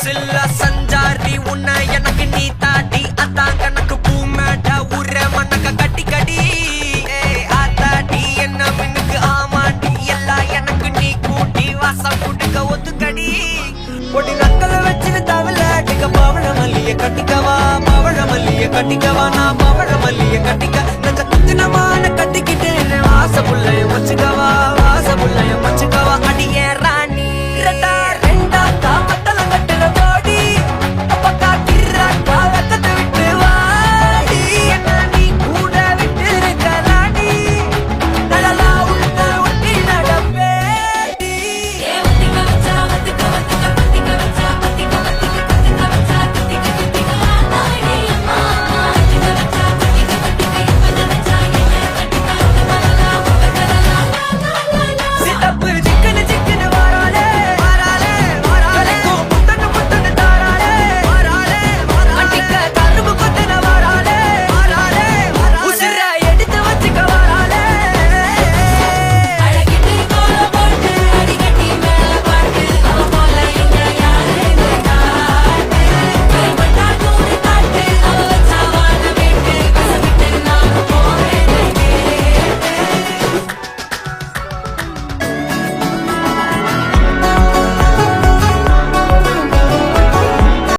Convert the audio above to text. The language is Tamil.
சில்ல சஞ்சாரி உன்னை எனக்கு நீ தாட்டி அதான் கணக்கு பூமேட உர மணக்க கட்டி கடி ஆத்தாடி என்ன மின்னுக்கு ஆமாட்டி எல்லாம் எனக்கு நீ கூட்டி வாசம் குடுக்க ஒத்துக்கடி பொடி நக்கல வச்சு தவள அடிக்க பவழ மல்லிய கட்டிக்கவா பவழ மல்லிய கட்டிக்கவா நான் பவழ மல்லிய கட்டிக்க நச்ச குத்தினமான கட்டிக்கிட்டேன் வாச புள்ளைய வச்சுக்கவா வாச புள்ளைய வச்சுக்கவா அடியே